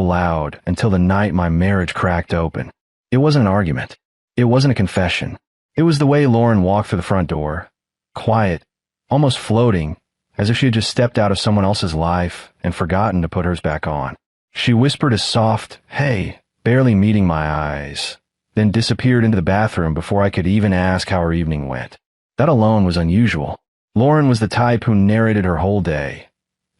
loud until the night my marriage cracked open. It wasn't an argument. It wasn't a confession. It was the way Lauren walked through the front door, quiet, almost floating, as if she had just stepped out of someone else's life and forgotten to put hers back on. She whispered a soft, "Hey," barely meeting my eyes, then disappeared into the bathroom before I could even ask how her evening went. That alone was unusual. Lauren was the type who narrated her whole day.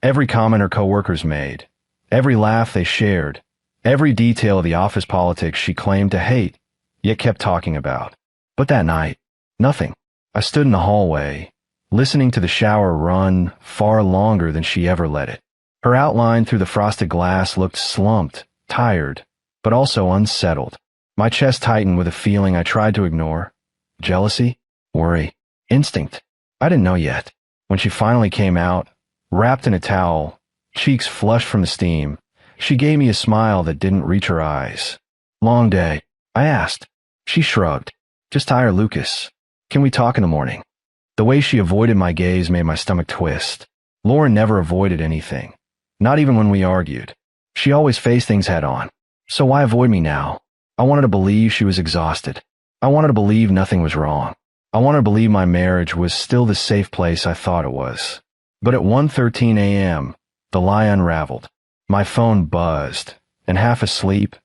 Every comment her coworkers made, every laugh they shared, every detail of the office politics she claimed to hate, yet kept talking about. But that night, nothing. I stood in the hallway, listening to the shower run far longer than she ever let it. Her outline through the frosted glass looked slumped, tired, but also unsettled. My chest tightened with a feeling I tried to ignore. Jealousy? Worry? Instinct? I didn't know yet. When she finally came out, wrapped in a towel, cheeks flushed from the steam, she gave me a smile that didn't reach her eyes. "Long day?" I asked. She shrugged. "Just tired, Lucas. Can we talk in the morning?" The way she avoided my gaze made my stomach twist. Lauren never avoided anything. Not even when we argued. She always faced things head on. So why avoid me now? I wanted to believe she was exhausted. I wanted to believe nothing was wrong. I wanted to believe my marriage was still the safe place I thought it was. But at 1:13 a.m., the lie unraveled. My phone buzzed, and half asleep,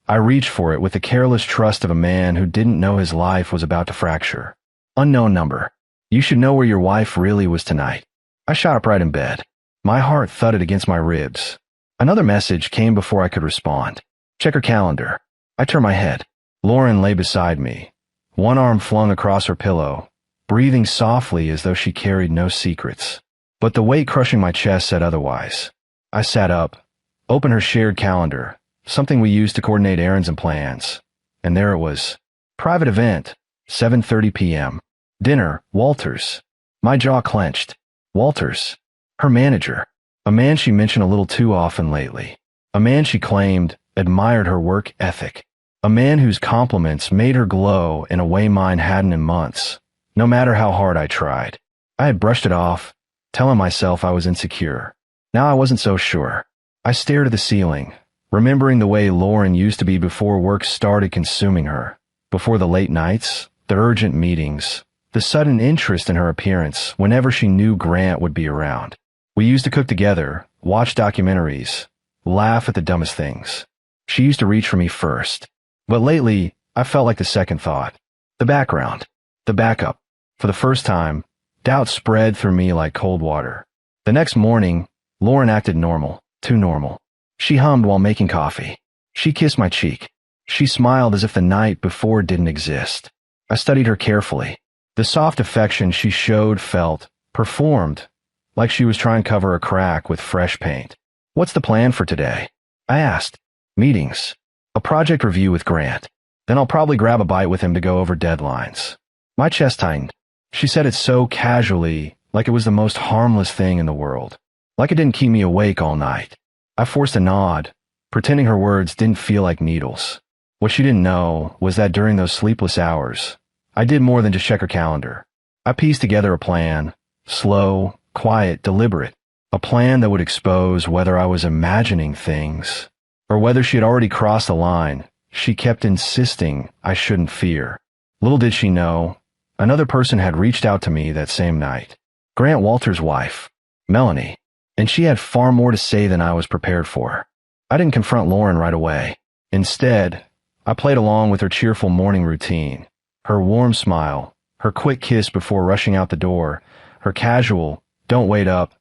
I reached for it with the careless trust of a man who didn't know his life was about to fracture. Unknown number. "You should know where your wife really was tonight." I shot up right in bed. My heart thudded against my ribs. Another message came before I could respond. "Check her calendar." I turned my head. Lauren lay beside me, one arm flung across her pillow, breathing softly as though she carried no secrets. But the weight crushing my chest said otherwise. I sat up, opened her shared calendar, something we used to coordinate errands and plans. And there it was. Private event, 7:30 p.m. Dinner, Walters. My jaw clenched. Walters. Her manager. A man she mentioned a little too often lately. A man she claimed admired her work ethic. A man whose compliments made her glow in a way mine hadn't in months, no matter how hard I tried. I had brushed it off, telling myself I was insecure. Now I wasn't so sure. I stared at the ceiling, remembering the way Lauren used to be before work started consuming her, before the late nights, the urgent meetings, the sudden interest in her appearance whenever she knew Grant would be around. We used to cook together, watch documentaries, laugh at the dumbest things. She used to reach for me first. But lately, I felt like the second thought. The background. The backup. For the first time, doubt spread through me like cold water. The next morning, Lauren acted normal, too normal. She hummed while making coffee. She kissed my cheek. She smiled as if the night before didn't exist. I studied her carefully. The soft affection she showed felt, performed, like she was trying to cover a crack with fresh paint. "What's the plan for today?" I asked. "Meetings. A project review with Grant. Then I'll probably grab a bite with him to go over deadlines." My chest tightened. She said it so casually, like it was the most harmless thing in the world. Like it didn't keep me awake all night. I forced a nod, pretending her words didn't feel like needles. What she didn't know was that during those sleepless hours, I did more than just check her calendar. I pieced together a plan, slow, quiet, deliberate, a plan that would expose whether I was imagining things or whether she had already crossed the line she kept insisting I shouldn't fear. Little did she know, another person had reached out to me that same night. Grant Walters' wife, Melanie, and she had far more to say than I was prepared for. I didn't confront Lauren right away. Instead, I played along with her cheerful morning routine, her warm smile, her quick kiss before rushing out the door, her casual, "Don't wait up,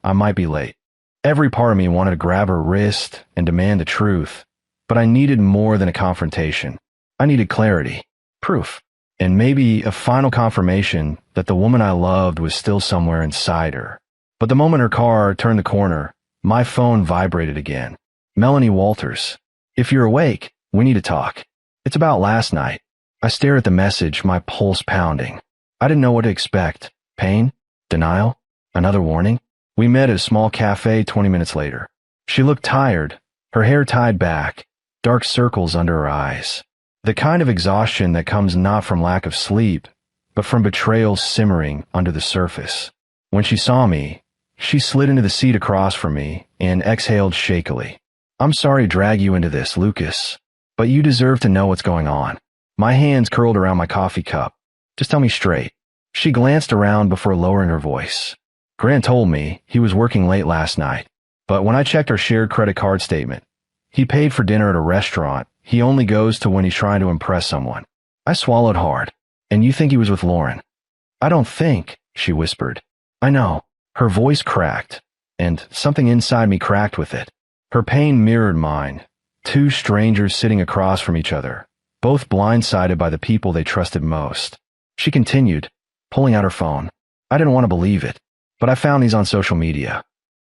I might be late." Every part of me wanted to grab her wrist and demand the truth, but I needed more than a confrontation. I needed clarity, proof, and maybe a final confirmation that the woman I loved was still somewhere inside her. But the moment her car turned the corner, my phone vibrated again. "Melanie Walters. If you're awake, we need to talk. It's about last night." I stared at the message, my pulse pounding. I didn't know what to expect. Pain? Denial? Another warning? We met at a small cafe 20 minutes later. She looked tired, her hair tied back, dark circles under her eyes. The kind of exhaustion that comes not from lack of sleep, but from betrayal simmering under the surface. When she saw me, she slid into the seat across from me and exhaled shakily. I'm sorry to drag you into this, Lucas, but you deserve to know what's going on. My hands curled around my coffee cup. Just tell me straight. She glanced around before lowering her voice. Grant told me he was working late last night, but when I checked our shared credit card statement, he paid for dinner at a restaurant he only goes to when he's trying to impress someone. I swallowed hard. And you think he was with Lauren? I don't think, she whispered. I know. Her voice cracked, and something inside me cracked with it. Her pain mirrored mine. Two strangers sitting across from each other, both blindsided by the people they trusted most. She continued, pulling out her phone. I didn't want to believe it, but I found these on social media.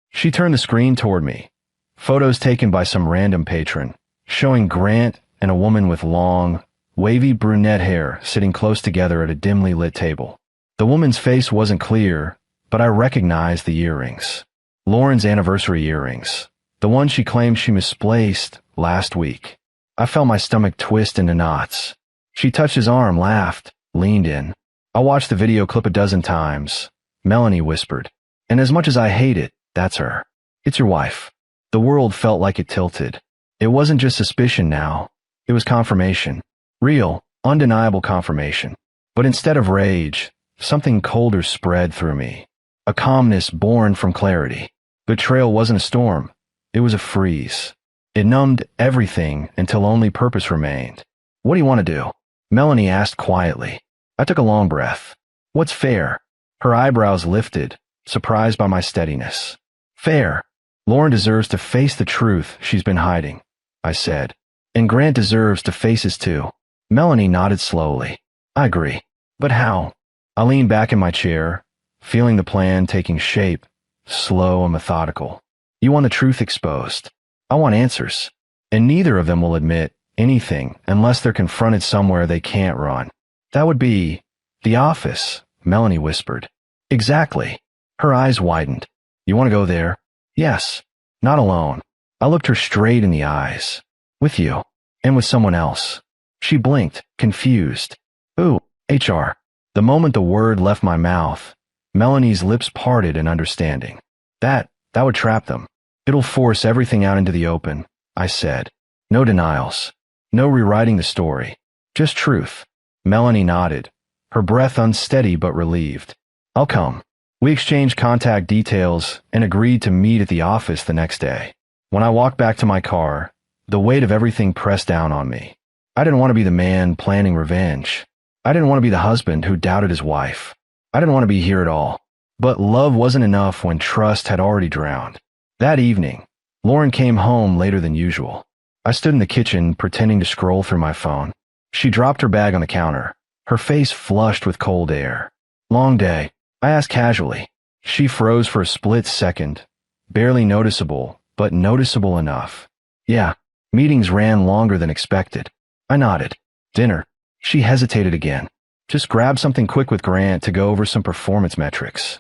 She turned the screen toward me. Photos taken by some random patron, showing Grant and a woman with long, wavy brunette hair sitting close together at a dimly lit table. The woman's face wasn't clear, but I recognized the earrings. Lauren's anniversary earrings. The one she claimed she misplaced last week. I felt my stomach twist into knots. She touched his arm, laughed, leaned in. I watched the video clip a dozen times. Melanie whispered. And as much as I hate it, that's her. It's your wife. The world felt like it tilted. It wasn't just suspicion now. It was confirmation. Real, undeniable confirmation. But instead of rage, something colder spread through me. A calmness born from clarity. Betrayal wasn't a storm. It was a freeze. It numbed everything until only purpose remained. What do you want to do? Melanie asked quietly. I took a long breath. What's fair? Her eyebrows lifted, surprised by my steadiness. Fair. Lauren deserves to face the truth she's been hiding, I said. And Grant deserves to face his too. Melanie nodded slowly. I agree. But how? I leaned back in my chair, feeling the plan taking shape, slow and methodical. You want the truth exposed. I want answers. And neither of them will admit anything unless they're confronted somewhere they can't run. That would be the office, Melanie whispered. Exactly. Her eyes widened. You want to go there? Yes. Not alone. I looked her straight in the eyes. With you. And with someone else. She blinked, confused. Ooh, HR. The moment the word left my mouth, Melanie's lips parted in understanding. That would trap them. It'll force everything out into the open, I said. No denials. No rewriting the story. Just truth. Melanie nodded, her breath unsteady but relieved. I'll come. We exchanged contact details and agreed to meet at the office the next day. When I walked back to my car, the weight of everything pressed down on me. I didn't want to be the man planning revenge. I didn't want to be the husband who doubted his wife. I didn't want to be here at all. But love wasn't enough when trust had already drowned. That evening, Lauren came home later than usual. I stood in the kitchen pretending to scroll through my phone. She dropped her bag on the counter, her face flushed with cold air. Long day, I asked casually. She froze for a split second, barely noticeable, but noticeable enough. Yeah, meetings ran longer than expected. I nodded. Dinner. She hesitated again. Just grab something quick with Grant to go over some performance metrics.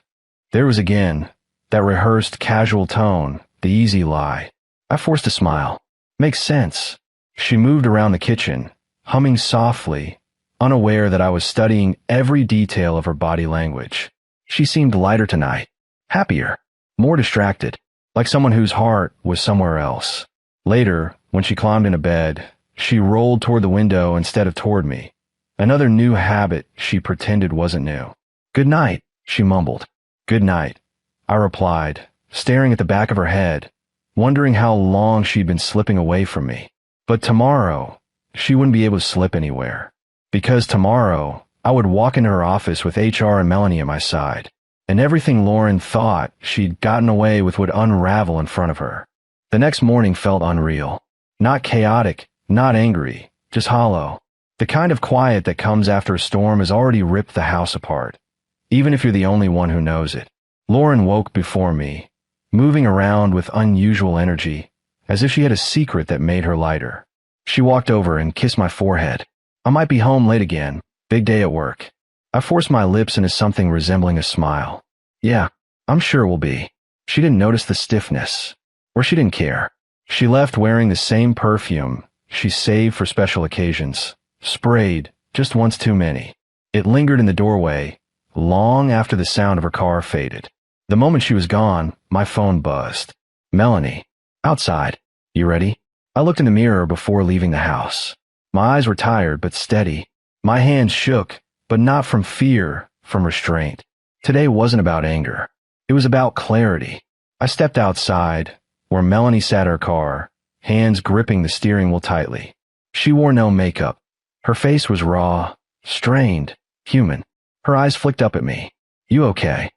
There was again that rehearsed casual tone, the easy lie. I forced a smile. Makes sense. She moved around the kitchen, humming softly, unaware that I was studying every detail of her body language. She seemed lighter tonight, happier, more distracted, like someone whose heart was somewhere else. Later, when she climbed into bed, she rolled toward the window instead of toward me. Another new habit she pretended wasn't new. Good night, she mumbled. Good night, I replied, staring at the back of her head, wondering how long she'd been slipping away from me. But tomorrow, she wouldn't be able to slip anywhere. Because tomorrow, I would walk into her office with HR and Melanie at my side, and everything Lauren thought she'd gotten away with would unravel in front of her. The next morning felt unreal. Not chaotic, not angry, just hollow. The kind of quiet that comes after a storm has already ripped the house apart, even if you're the only one who knows it. Lauren woke before me, moving around with unusual energy, as if she had a secret that made her lighter. She walked over and kissed my forehead. I might be home late again. Big day at work. I forced my lips into something resembling a smile. Yeah, I'm sure we'll be. She didn't notice the stiffness. Or she didn't care. She left wearing the same perfume she saved for special occasions. Sprayed, just once too many. It lingered in the doorway, long after the sound of her car faded. The moment she was gone, my phone buzzed. Melanie. Outside. You ready? I looked in the mirror before leaving the house. My eyes were tired but steady. My hands shook, but not from fear, from restraint. Today wasn't about anger. It was about clarity. I stepped outside, where Melanie sat her car, hands gripping the steering wheel tightly. She wore no makeup. Her face was raw, strained, human. Her eyes flicked up at me. You okay?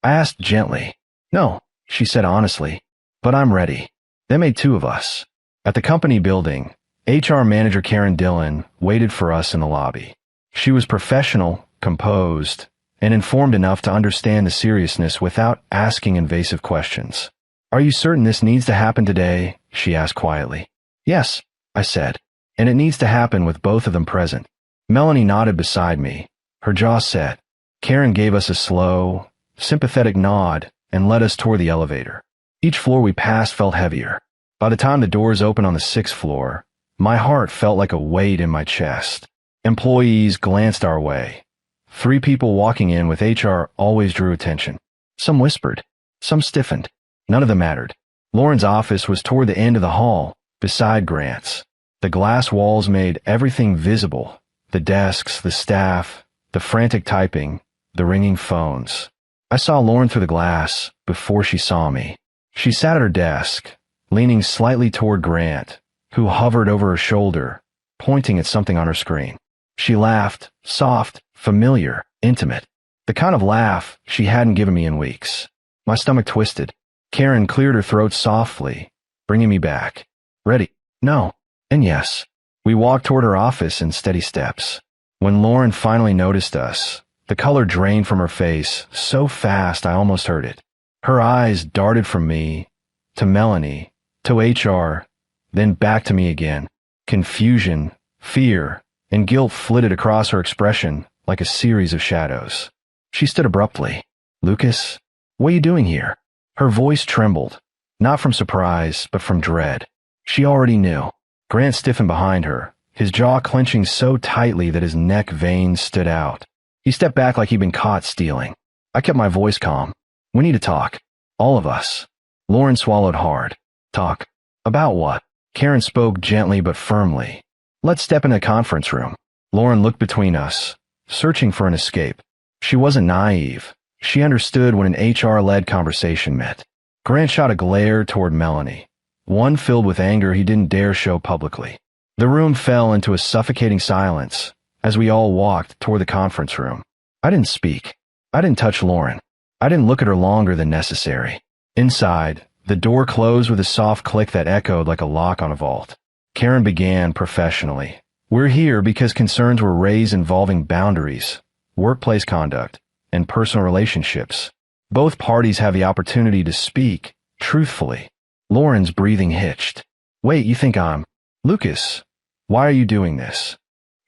I asked gently. No, she said honestly. But I'm ready. They made two of us. At the company building, HR manager Karen Dillon waited for us in the lobby. She was professional, composed, and informed enough to understand the seriousness without asking invasive questions. Are you certain this needs to happen today? She asked quietly. Yes, I said, and it needs to happen with both of them present. Melanie nodded beside me, her jaw set. Karen gave us a slow, sympathetic nod and led us toward the elevator. Each floor we passed felt heavier. By the time the doors opened on the 6th floor, my heart felt like a weight in my chest. Employees glanced our way. 3 people walking in with HR always drew attention. Some whispered. Some stiffened. None of them mattered. Lauren's office was toward the end of the hall, beside Grant's. The glass walls made everything visible. The desks, the staff, the frantic typing, the ringing phones. I saw Lauren through the glass before she saw me. She sat at her desk, leaning slightly toward Grant, who hovered over her shoulder, pointing at something on her screen. She laughed, soft, familiar, intimate. The kind of laugh she hadn't given me in weeks. My stomach twisted. Karen cleared her throat softly, bringing me back. Ready? No. And yes. We walked toward her office in steady steps. When Lauren finally noticed us, the color drained from her face so fast I almost heard it. Her eyes darted from me, to Melanie, to HR, then back to me again. Confusion, fear, and guilt flitted across her expression like a series of shadows. She stood abruptly. Lucas, what are you doing here? Her voice trembled, not from surprise, but from dread. She already knew. Grant stiffened behind her, his jaw clenching so tightly that his neck veins stood out. He stepped back like he'd been caught stealing. I kept my voice calm. We need to talk. All of us. Lauren swallowed hard. Talk. About what? Karen spoke gently but firmly. Let's step in the conference room. Lauren looked between us, searching for an escape. She wasn't naive. She understood what an HR-led conversation meant. Grant shot a glare toward Melanie, one filled with anger he didn't dare show publicly. The room fell into a suffocating silence as we all walked toward the conference room. I didn't speak. I didn't touch Lauren. I didn't look at her longer than necessary. Inside, the door closed with a soft click that echoed like a lock on a vault. Karen began professionally. We're here because concerns were raised involving boundaries, workplace conduct, and personal relationships. Both parties have the opportunity to speak, truthfully. Lauren's breathing hitched. Wait, you think I'm... Lucas, why are you doing this?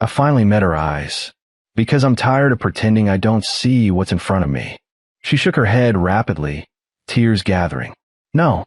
I finally met her eyes. Because I'm tired of pretending I don't see what's in front of me. She shook her head rapidly, tears gathering. No,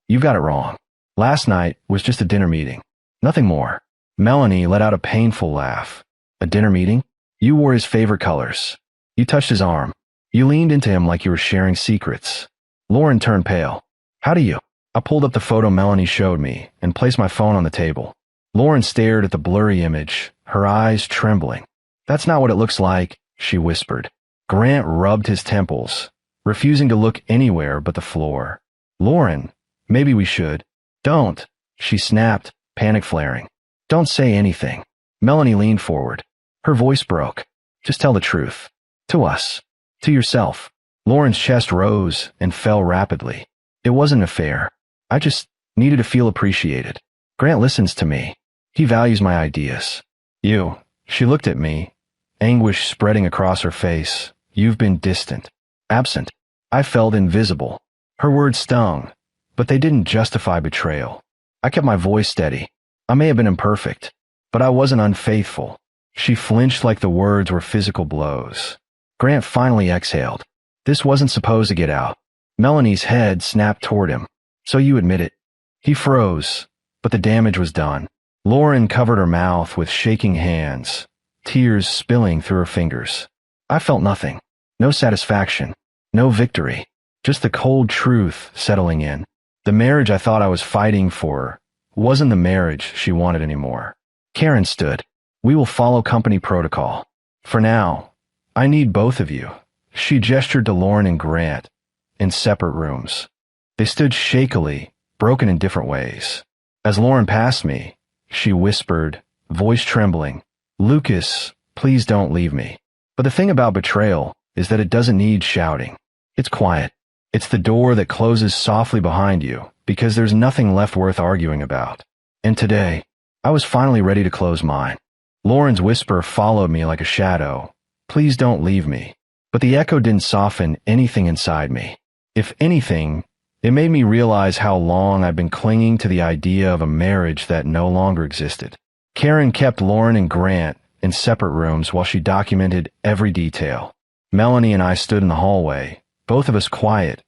you've got it wrong. Last night was just a dinner meeting. Nothing more. Melanie let out a painful laugh. A dinner meeting? You wore his favorite colors. You touched his arm. You leaned into him like you were sharing secrets. Lauren turned pale. How do you? I pulled up the photo Melanie showed me and placed my phone on the table. Lauren stared at the blurry image, her eyes trembling. That's not what it looks like, she whispered. Grant rubbed his temples, refusing to look anywhere but the floor. Lauren, maybe we should. Don't, she snapped, panic flaring. Don't say anything. Melanie leaned forward. Her voice broke. Just tell the truth. To us. To yourself. Lauren's chest rose and fell rapidly. It wasn't an affair. I just needed to feel appreciated. Grant listens to me. He values my ideas. You. She looked at me, anguish spreading across her face. You've been distant. Absent. I felt invisible. Her words stung, but they didn't justify betrayal. I kept my voice steady. I may have been imperfect, but I wasn't unfaithful. She flinched like the words were physical blows. Grant finally exhaled. This wasn't supposed to get out. Melanie's head snapped toward him. So you admit it. He froze, but the damage was done. Lauren covered her mouth with shaking hands, tears spilling through her fingers. I felt nothing. No satisfaction. No victory. Just the cold truth settling in. The marriage I thought I was fighting for wasn't the marriage she wanted anymore. Karen stood. We will follow company protocol. For now, I need both of you. She gestured to Lauren and Grant in separate rooms. They stood shakily, broken in different ways. As Lauren passed me, she whispered, voice trembling, Lucas, please don't leave me. But the thing about betrayal is that it doesn't need shouting. It's quiet. It's the door that closes softly behind you because there's nothing left worth arguing about. And today, I was finally ready to close mine. Lauren's whisper followed me like a shadow. Please don't leave me. But the echo didn't soften anything inside me. If anything, it made me realize how long I've been clinging to the idea of a marriage that no longer existed. Karen kept Lauren and Grant in separate rooms while she documented every detail. Melanie and I stood in the hallway, both of us quiet,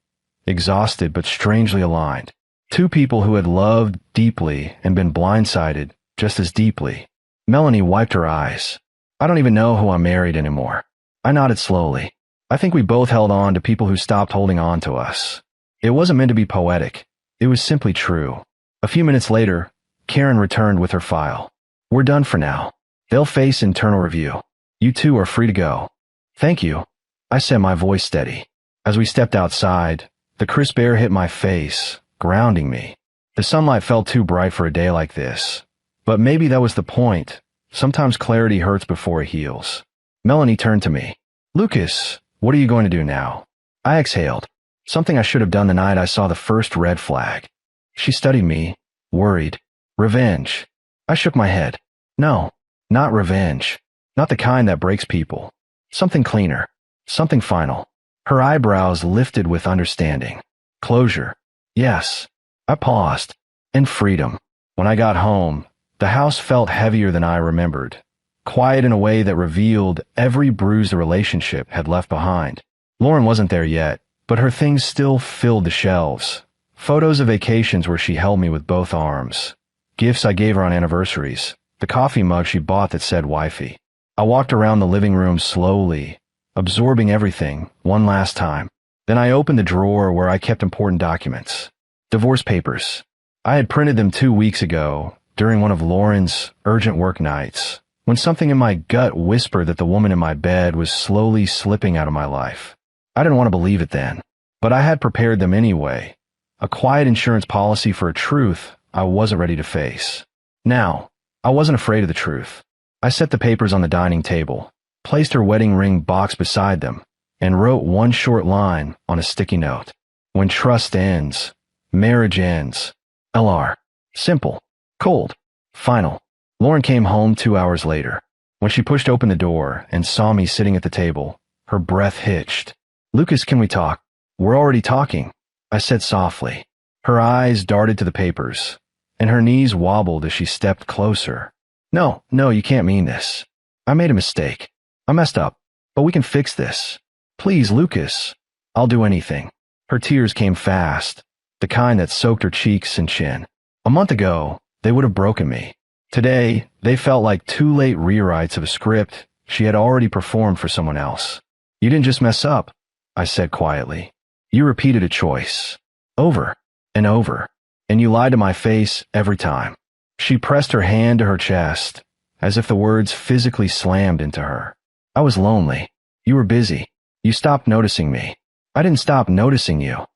exhausted but strangely aligned. Two people who had loved deeply and been blindsided just as deeply. Melanie wiped her eyes. I don't even know who I'm married anymore. I nodded slowly. I think we both held on to people who stopped holding on to us. It wasn't meant to be poetic. It was simply true. A few minutes later, Karen returned with her file. We're done for now. They'll face internal review. You two are free to go. Thank you. I said, my voice steady. As we stepped outside, the crisp air hit my face, grounding me. The sunlight felt too bright for a day like this. But maybe that was the point. Sometimes clarity hurts before it heals. Melanie turned to me. Lucas, what are you going to do now? I exhaled. Something I should have done the night I saw the first red flag. She studied me, worried. Revenge. I shook my head. No, not revenge. Not the kind that breaks people. Something cleaner. Something final. Her eyebrows lifted with understanding. Closure. Yes. I paused. And freedom. When I got home, the house felt heavier than I remembered. Quiet in a way that revealed every bruise the relationship had left behind. Lauren wasn't there yet, but her things still filled the shelves. Photos of vacations where she held me with both arms. Gifts I gave her on anniversaries. The coffee mug she bought that said wifey. I walked around the living room slowly, absorbing everything one last time. Then I opened the drawer where I kept important documents. Divorce papers. I had printed them 2 weeks ago during one of Lauren's urgent work nights, when something in my gut whispered that the woman in my bed was slowly slipping out of my life. I didn't want to believe it then, but I had prepared them anyway. A quiet insurance policy for a truth I wasn't ready to face. Now, I wasn't afraid of the truth. I set the papers on the dining table, placed her wedding ring box beside them, and wrote one short line on a sticky note. When trust ends, marriage ends. LR. Simple. Cold. Final. Lauren came home 2 hours later. When she pushed open the door and saw me sitting at the table, her breath hitched. Lucas, can we talk? We're already talking, I said softly. Her eyes darted to the papers, and her knees wobbled as she stepped closer. No, you can't mean this. I made a mistake. I messed up, but we can fix this. Please, Lucas. I'll do anything. Her tears came fast, the kind that soaked her cheeks and chin. A month ago, they would have broken me. Today, they felt like too late rewrites of a script she had already performed for someone else. You didn't just mess up, I said quietly. You repeated a choice. Over and over. And you lied to my face every time. She pressed her hand to her chest, as if the words physically slammed into her. I was lonely. You were busy. You stopped noticing me. I didn't stop noticing you,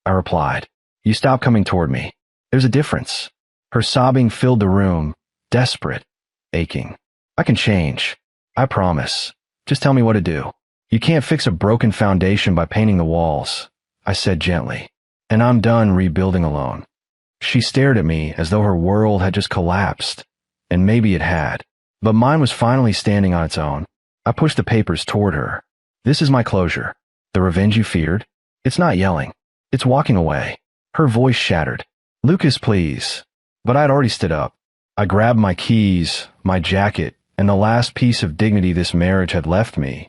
I replied. You stopped coming toward me. There's a difference. Her sobbing filled the room, desperate, aching. I can change. I promise. Just tell me what to do. You can't fix a broken foundation by painting the walls, I said gently. And I'm done rebuilding alone. She stared at me as though her world had just collapsed, and maybe it had. But mine was finally standing on its own. I pushed the papers toward her. This is my closure. The revenge you feared? It's not yelling. It's walking away. Her voice shattered. Lucas, please. But I'd already stood up. I grabbed my keys, my jacket, and the last piece of dignity this marriage had left me,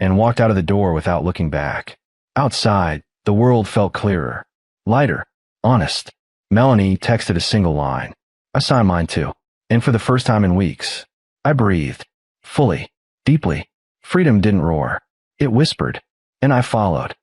and walked out of the door without looking back. Outside, the world felt clearer, lighter, honest. Melanie texted a single line. I signed mine too. And for the first time in weeks, I breathed. Fully. Deeply. Freedom didn't roar. It whispered. And I followed.